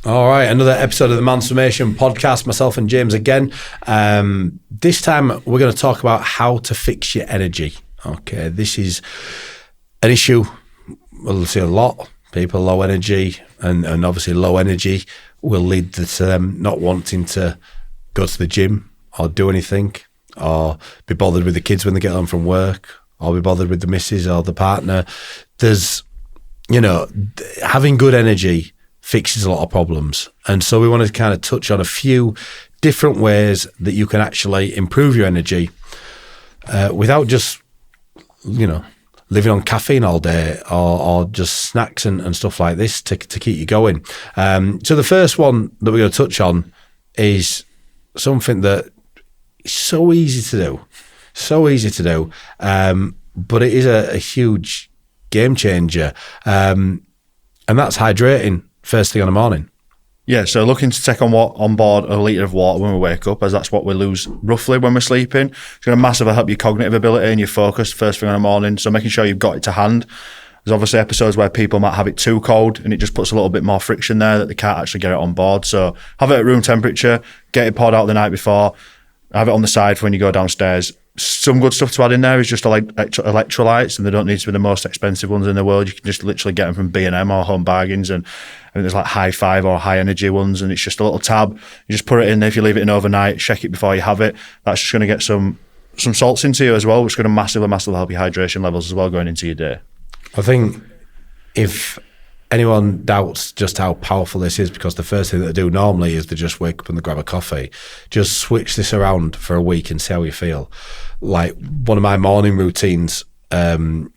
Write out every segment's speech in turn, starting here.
All right, another episode of the Mansformation podcast, myself and James again. This time we're going to talk about how to fix your energy. Okay, this is an issue we'll see a lot. People low energy, and obviously low energy will lead to them not wanting to go to the gym or do anything, or be bothered with the kids when they get home from work, or be bothered with the missus or the partner. There's, having good energy fixes a lot of problems. And so we want to kind of touch on a few different ways that you can actually improve your energy without just, living on caffeine all day or just snacks and stuff like this to keep you going. So the first one that we're going to touch on is something that is so easy to do, but it is a huge game changer, and that's hydrating first thing in the morning. Yeah, so looking to take on board a litre of water when we wake up, as that's what we lose roughly when we're sleeping. It's going to massively help your cognitive ability and your focus first thing in the morning, so making sure you've got it to hand. There's obviously episodes where people might have it too cold and it just puts a little bit more friction there that they can't actually get it on board. So have it at room temperature, get it poured out the night before, have it on the side for when you go downstairs. Some good stuff to add in there is just electrolytes, and they don't need to be the most expensive ones in the world. You can just literally get them from B&M or Home Bargains, and I think there's like high five or high energy ones, and it's just a little tab. You just put it in there. If you leave it in overnight, shake it before you have it. That's just going to get some salts into you as well, which is going to massively help your hydration levels as well going into your day. I think if anyone doubts just how powerful this is, because the first thing that they do normally is they just wake up and they grab a coffee, just switch this around for a week and see how you feel. Like one of my morning routines that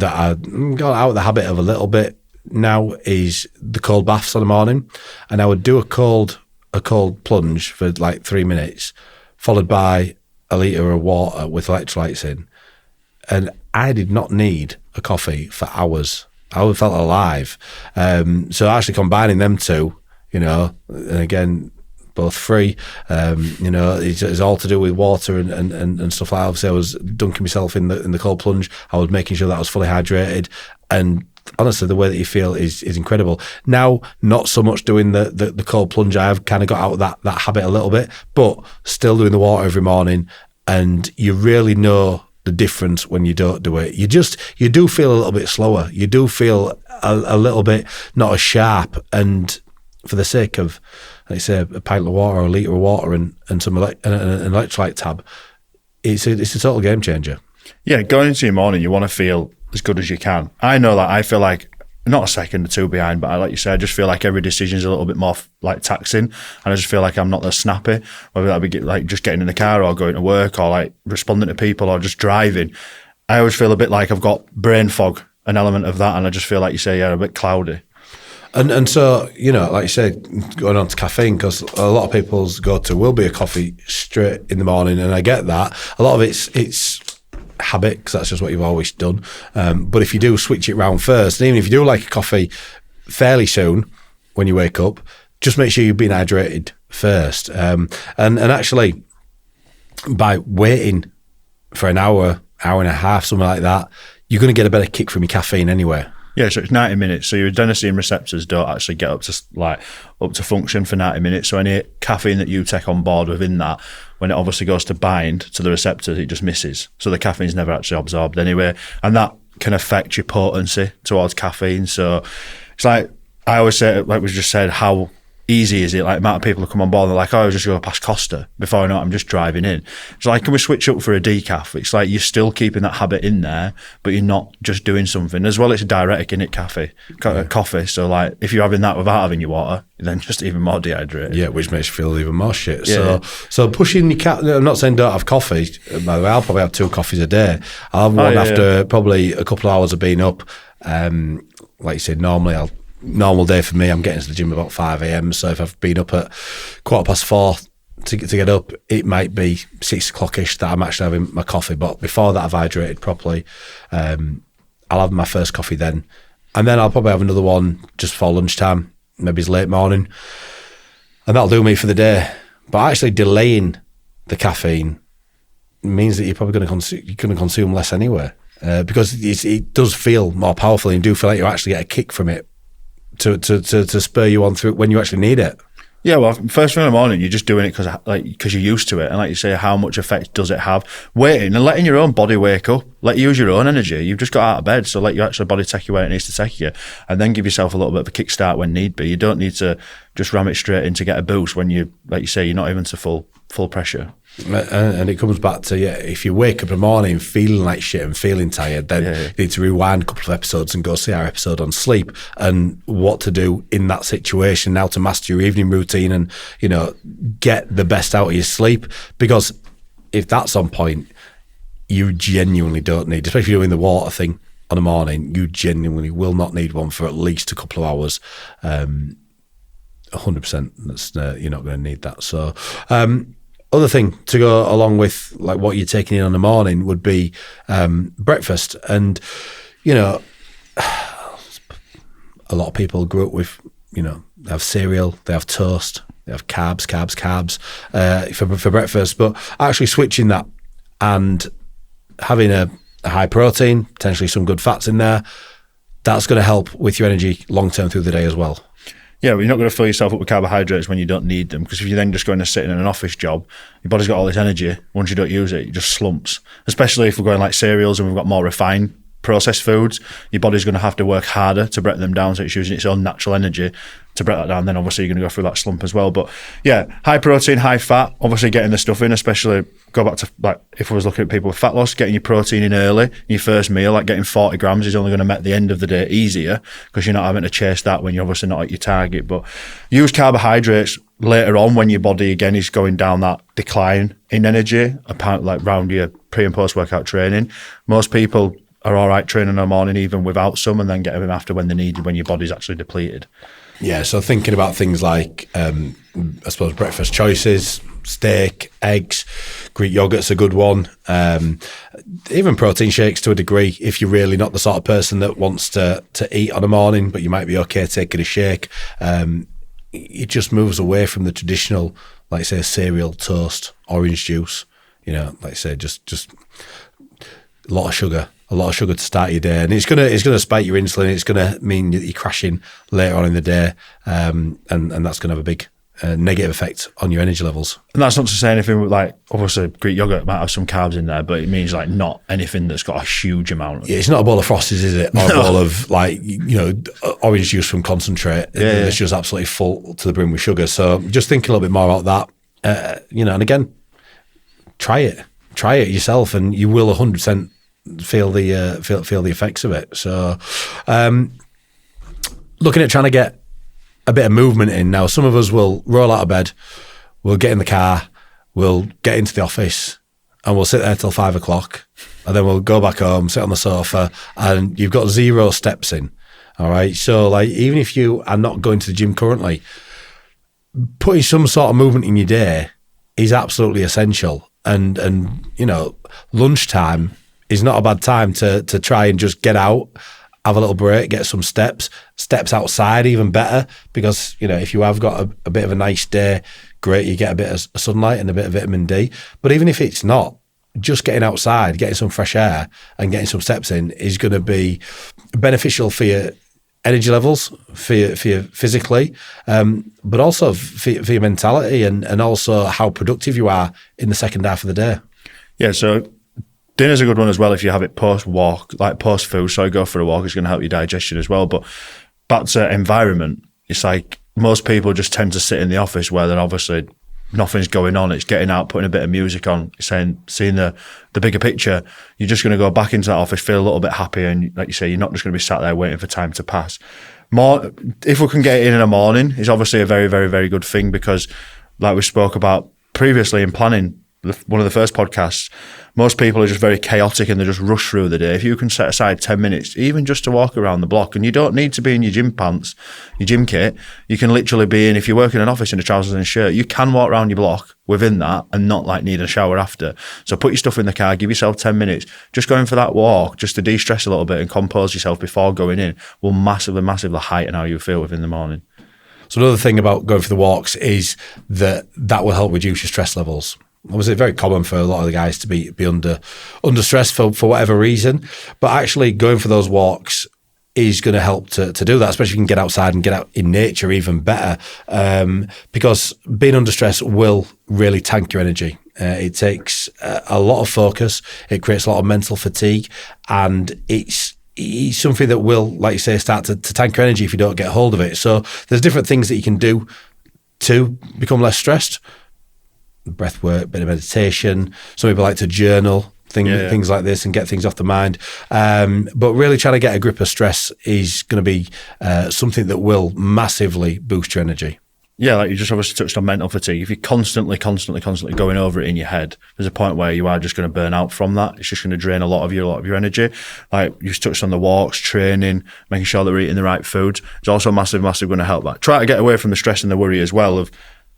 I got out of the habit of a little bit now is the cold baths in the morning, and I would do a cold plunge for like 3 minutes, followed by a litre of water with electrolytes in, and I did not need a coffee for hours. I felt alive. So actually combining them two, and again, both free, it's all to do with water and stuff like that. Obviously I was dunking myself in the cold plunge. I was making sure that I was fully hydrated, and honestly, the way that you feel is incredible. Now, not so much doing the cold plunge. I have kind of got out of that habit a little bit, but still doing the water every morning, and you really know the difference when you don't do it. You do feel a little bit slower. You do feel a little bit not as sharp, and for the sake of, like say, a pint of water or a litre of water and some an electrolyte tab, it's a total game changer. Yeah, going into your morning, you want to feel as good as you can. I know that I feel like not a second or two behind, but like you said, I just feel like every decision is a little bit more like taxing, and I just feel like I'm not as snappy, whether that be like just getting in the car or going to work or like responding to people or just driving. I always feel a bit like I've got brain fog, an element of that, and I just feel like you say, a bit cloudy. And so, like you said, going on to caffeine, because a lot of people's go-to will be a coffee straight in the morning, and I get that. A lot of it's habit, because that's just what you've always done. But if you do switch it round first, and even if you do like a coffee fairly soon when you wake up, just make sure you've been hydrated first. And actually, by waiting for an hour and a half, something like that, you're going to get a better kick from your caffeine anyway. Yeah, so it's 90 minutes. So your adenosine receptors don't actually get up to function for 90 minutes. So any caffeine that you take on board within that, when it obviously goes to bind to the receptors, it just misses. So the caffeine's never actually absorbed anyway, and that can affect your potency towards caffeine. So it's like I always say, like we just said, how easy is it? Like, the amount of people who come on board and they're like, I'll just go past Costa. Before I know it, I'm just driving in. It's like, can we switch up for a decaf? It's like you're still keeping that habit in there, but you're not just doing something. As well, it's a diuretic, in it, coffee. So like, if you're having that without having your water, then just even more dehydrated. Yeah, which makes you feel even more shit. Yeah. So pushing your I'm not saying don't have coffee. By the way, I'll probably have 2 coffees a day. I'll have one after probably a couple of hours of being up. Like you said, normal day for me, I'm getting to the gym about 5 a.m. So if I've been up at 4:15 to get up, it might be 6 o'clock-ish that I'm actually having my coffee. But before that, I've hydrated properly. I'll have my first coffee then. And then I'll probably have another one just before lunchtime, maybe it's late morning. And that'll do me for the day. But actually delaying the caffeine means that you're probably going to consume less anyway. Because it does feel more powerful, and you do feel like you actually get a kick from it to spur you on through when you actually need it. Yeah, well, first thing in the morning, you're just doing it because you're used to it, and like you say, how much effect does it have? Waiting and letting your own body wake up, let you use your own energy. You've just got out of bed, so let your actual body take you where it needs to take you, and then give yourself a little bit of a kickstart when need be. You don't need to just ram it straight in to get a boost when you, like you say, you're not even to full pressure. And it comes back to, if you wake up in the morning feeling like shit and feeling tired, then you need to rewind a couple of episodes and go see our episode on sleep and what to do in that situation, how to master your evening routine and, get the best out of your sleep. Because if that's on point, you genuinely don't need, especially if you're doing the water thing on the morning, you genuinely will not need one for at least a couple of hours. 100%, that's, you're not going to need that. So, other thing to go along with like what you're taking in on the morning would be breakfast. And, a lot of people grew up with, they have cereal, they have toast, they have carbs for breakfast. But actually switching that and having a high protein, potentially some good fats in there, that's going to help with your energy long term through the day as well. Yeah, well, you're not going to fill yourself up with carbohydrates when you don't need them, because if you're then just going to sit in an office job, your body's got all this energy. Once you don't use it, it just slumps. Especially if we're going like cereals and we've got more refined processed foods, your body's going to have to work harder to break them down, so it's using its own natural energy to break that down. Then obviously you're going to go through that slump as well. But yeah, high protein, high fat, obviously getting the stuff in, especially go back to like if I was looking at people with fat loss, getting your protein in early in your first meal, like getting 40 grams is only going to make the end of the day easier because you're not having to chase that when you're obviously not at your target. But use carbohydrates later on when your body again is going down that decline in energy, apparently like around your pre and post workout training. Most people are all right training in the morning even without some, and then get them after when they need, when your body's actually depleted. Yeah, so thinking about things like, I suppose, breakfast choices, steak, eggs, Greek yogurt's a good one. Even protein shakes to a degree, if you're really not the sort of person that wants to eat on a morning, but you might be okay taking a shake. It just moves away from the traditional, like say, cereal, toast, orange juice. Like say, just a lot of sugar to start your day, and it's gonna spike your insulin. It's gonna mean that you're crashing later on in the day, and that's gonna have a big negative effect on your energy levels. And that's not to say anything with, like, obviously Greek yogurt might have some carbs in there, but it means like not anything that's got a huge amount. Yeah, it's not a bowl of Frosties, is it? Or a bowl of like orange juice from conconcentrate. It's just absolutely full to the brim with sugar. So just think a little bit more about that. And again, try it yourself, and you will 100% feel the effects of it. So looking at trying to get a bit of movement in now. Some of us will roll out of bed, we'll get in the car, we'll get into the office, and we'll sit there till 5 o'clock, and then we'll go back home, sit on the sofa, and you've got 0 steps in. All right, so like even if you are not going to the gym currently, putting some sort of movement in your day is absolutely essential. And lunchtime is not a bad time to try and just get out, have a little break, get some steps outside, even better, because if you have got a bit of a nice day, great, you get a bit of sunlight and a bit of vitamin D. But even if it's not, just getting outside, getting some fresh air and getting some steps in is going to be beneficial for your energy levels, for you physically, but also for your mentality and also how productive you are in the second half of the day. Yeah, so dinner's a good one as well if you have it post-walk, like post-food. So go for a walk, it's going to help your digestion as well. But back to environment, it's like most people just tend to sit in the office where then obviously nothing's going on. It's getting out, putting a bit of music on, seeing the bigger picture. You're just going to go back into that office, feel a little bit happy, and like you say, you're not just going to be sat there waiting for time to pass. More, if we can get it in the morning, is obviously a very, very, very good thing, because like we spoke about previously in planning, one of the first podcasts, most people are just very chaotic and they just rush through the day. If you can set aside 10 minutes, even just to walk around the block, and you don't need to be in your gym pants, your gym kit, you can literally be in, if you work in an office in a trousers and shirt, you can walk around your block within that and not like need a shower after. So put your stuff in the car, give yourself 10 minutes, just going for that walk, just to de-stress a little bit and compose yourself before going in, will massively, massively heighten how you feel within the morning. So another thing about going for the walks is that will help reduce your stress levels. Obviously, it's very common for a lot of the guys to be under stress for whatever reason, but actually going for those walks is going to help to do that, especially if you can get outside and get out in nature even better, because being under stress will really tank your energy. It takes a lot of focus. It creates a lot of mental fatigue, and it's something that will, like you say, start to tank your energy if you don't get hold of it. So there's different things that you can do to become less stressed. Breath work, bit of meditation. Some people like to journal, things like this, and get things off the mind. But really trying to get a grip of stress is going to be something that will massively boost your energy. Yeah, like you just obviously touched on mental fatigue. If you're constantly going over it in your head, there's a point where you are just going to burn out from that. It's just going to drain a lot of your energy. Like you touched on the walks, training, making sure that we're eating the right foods. It's also massive going to help that. Try to get away from the stress and the worry as well of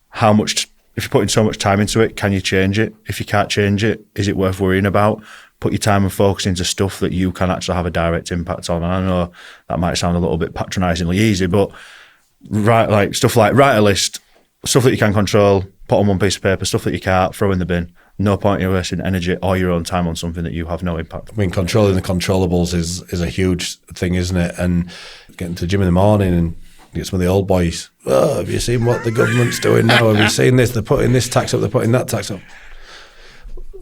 how much, if you're putting so much time into it, can you change it? If you can't change it, is it worth worrying about? Put your time and focus into stuff that you can actually have a direct impact on. And I know that might sound a little bit patronisingly easy, but write a list, stuff that you can control, put on one piece of paper, stuff that you can't, throw in the bin. No point in wasting energy or your own time on something that you have no impact. I mean, controlling the controllables is a huge thing, isn't it? And getting to the gym in the morning and get some of the old boys, have you seen what the government's doing now? Have you seen this? They're putting this tax up, they're putting that tax up.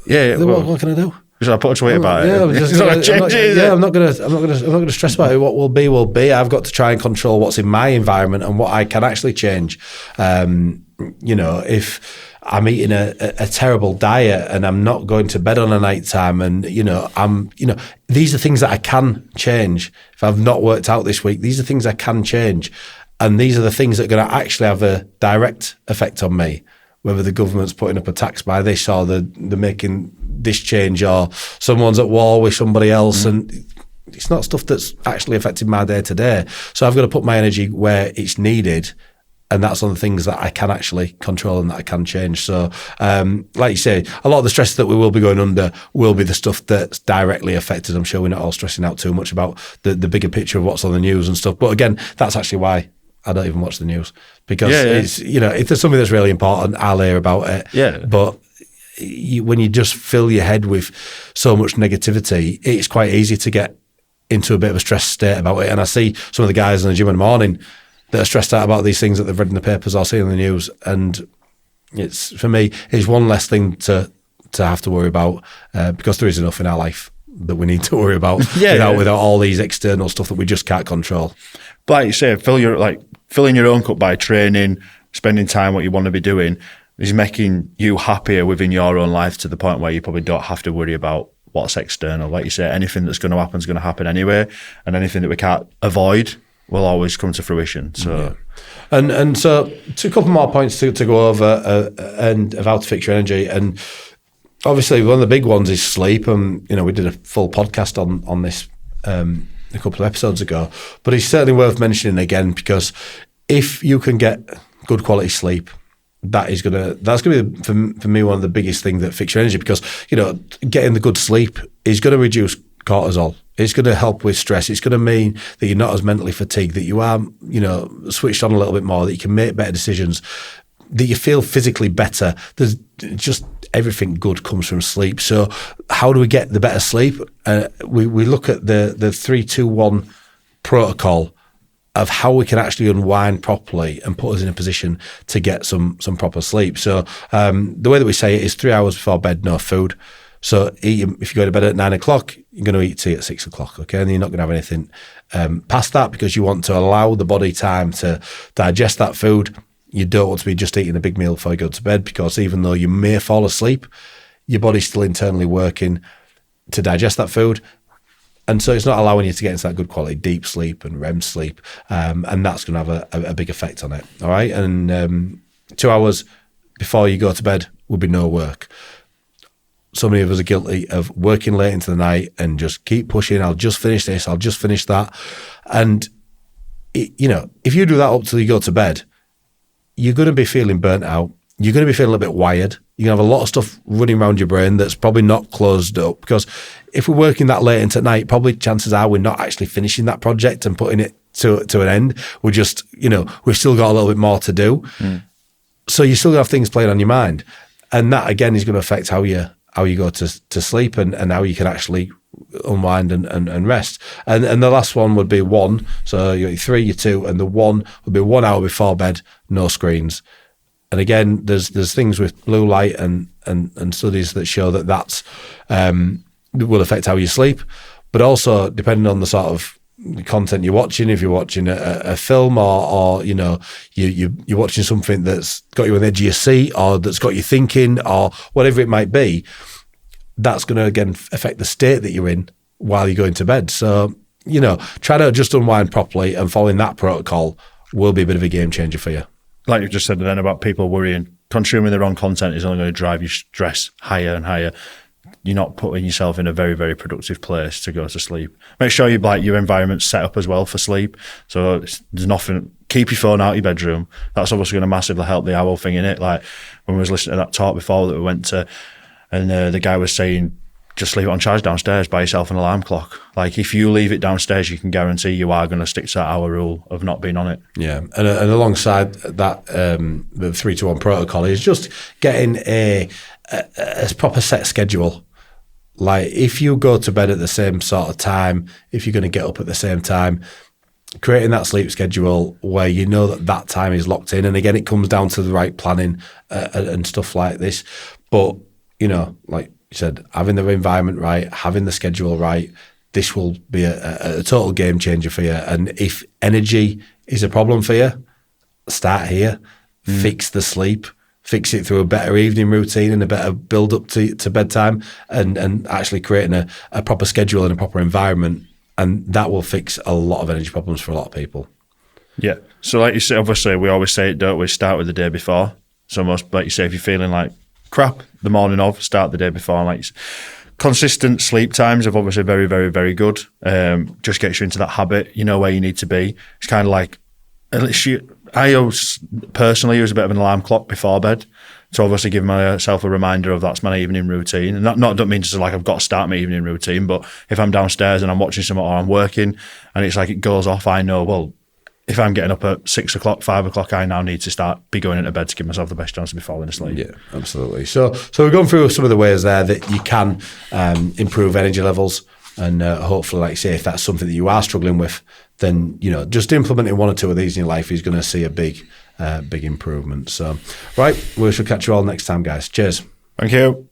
Yeah. What can I do? Should I put a tweet about it? I'm not gonna stress about it. What will be. I've got to try and control what's in my environment and what I can actually change. If I'm eating a terrible diet and I'm not going to bed on a night time, and these are things that I can change. If I've not worked out this week, these are things I can change, and these are the things that are going to actually have a direct effect on me. Whether the government's putting up a tax by this, or they're making this change, or someone's at war with somebody else, and it's not stuff that's actually affecting my day to day. So I've got to put my energy where it's needed, and that's on the things that I can actually control and that I can change. So, like you say, a lot of the stress that we will be going under will be the stuff that's directly affected. I'm sure we're not all stressing out too much about the bigger picture of what's on the news and stuff. But again, that's actually why I don't even watch the news, because it's, if there's something that's really important, I'll hear about it. Yeah. But when you just fill your head with so much negativity, it's quite easy to get into a bit of a stressed state about it. And I see some of the guys in the gym in the morning that are stressed out about these things that they've read in the papers or seen in the news. And it's, for me, it's one less thing to have to worry about, because there is enough in our life that we need to worry about without all these external stuff that we just can't control. But like you say, filling your own cup by training, spending time what you want to be doing is making you happier within your own life, to the point where you probably don't have to worry about what's external. Like you say, anything that's going to happen is going to happen anyway, and anything that we can't avoid will always come to fruition. So, and so a couple more points to go over and of how to fix your energy. And obviously, one of the big ones is sleep. And we did a full podcast on this a couple of episodes ago, but it's certainly worth mentioning again, because if you can get good quality sleep, that's gonna be for me one of the biggest things that fix your energy, because getting the good sleep is going to reduce cortisol. It's going to help with stress. It's going to mean that you're not as mentally fatigued, that you are switched on a little bit more, that you can make better decisions, that you feel physically better. There's just everything good comes from sleep. So how do we get the better sleep? We look at the 3-2-1 protocol of how we can actually unwind properly and put us in a position to get some proper sleep. So the way that we say it is 3 hours before bed, no food. So if you go to bed at 9 o'clock, you're going to eat tea at 6 o'clock, okay? And you're not going to have anything past that, because you want to allow the body time to digest that food. You don't want to be just eating a big meal before you go to bed, because even though you may fall asleep, your body's still internally working to digest that food. And so it's not allowing you to get into that good quality deep sleep and REM sleep. And that's going to have a big effect on it, all right? And 2 hours before you go to bed would be no work. So many of us are guilty of working late into the night and just keep pushing. I'll just finish this. I'll just finish that. And, if you do that up till you go to bed, you're going to be feeling burnt out. You're going to be feeling a little bit wired. You're going to have a lot of stuff running around your brain that's probably not closed up, because if we're working that late into night, probably chances are we're not actually finishing that project and putting it to an end. We're just, we've still got a little bit more to do. So you still have things playing on your mind. And that, again, is going to affect how you how you go to sleep and how you can actually unwind and rest. And the last one would be 1. So your 3, your 2, and the 1 would be 1 hour before bed, no screens. And again, there's things with blue light and studies that show that's will affect how you sleep, but also depending on the sort of content you're watching. If you're watching a film or you're watching something that's got you on the edge of your seat or that's got you thinking or whatever it might be, that's going to again affect the state that you're in while you're going to bed. So try to just unwind properly, and following that protocol will be a bit of a game changer for you. Like you just said then about people worrying, consuming the wrong content is only going to drive your stress higher and higher. You're not putting yourself in a very, very productive place to go to sleep. Make sure your environment's set up as well for sleep. So there's nothing. Keep your phone out of your bedroom. That's obviously going to massively help the owl thing in it. Like when we was listening to that talk before that we went to, and the guy was saying, just leave it on charge downstairs, buy yourself an alarm clock. Like if you leave it downstairs, you can guarantee you are going to stick to that hour rule of not being on it. Yeah, and alongside that, the 3-to-1 protocol is just getting a proper set schedule. Like if you go to bed at the same sort of time, if you're going to get up at the same time, creating that sleep schedule where you know that time is locked in. And again, it comes down to the right planning and stuff like this. But like you said, having the environment right, having the schedule right, this will be a total game changer for you. And if energy is a problem for you, start here, fix the sleep, fix it through a better evening routine and a better build up to bedtime, and actually creating a proper schedule and a proper environment. And that will fix a lot of energy problems for a lot of people. Yeah. So like you say, obviously we always say it, don't we? Start with the day before. So most, like you say, if you're feeling like crap the morning of, start the day before. Like consistent sleep times are obviously very, very, very good. Just gets you into that habit. You know where you need to be. It's kind of like, I always personally use a bit of an alarm clock before bed to obviously give myself a reminder of that's my evening routine. And that don't mean to like I've got to start my evening routine, but if I'm downstairs and I'm watching something or I'm working and it's like it goes off, I know, well, if I'm getting up at 6 o'clock, 5 o'clock, I now need to be going into bed to give myself the best chance to be falling asleep. Yeah, absolutely. So we've gone through some of the ways there that you can improve energy levels, and hopefully, like I say, if that's something that you are struggling with, then just implementing 1 or 2 of these in your life is going to see a big improvement. So, right, we shall catch you all next time, guys. Cheers. Thank you.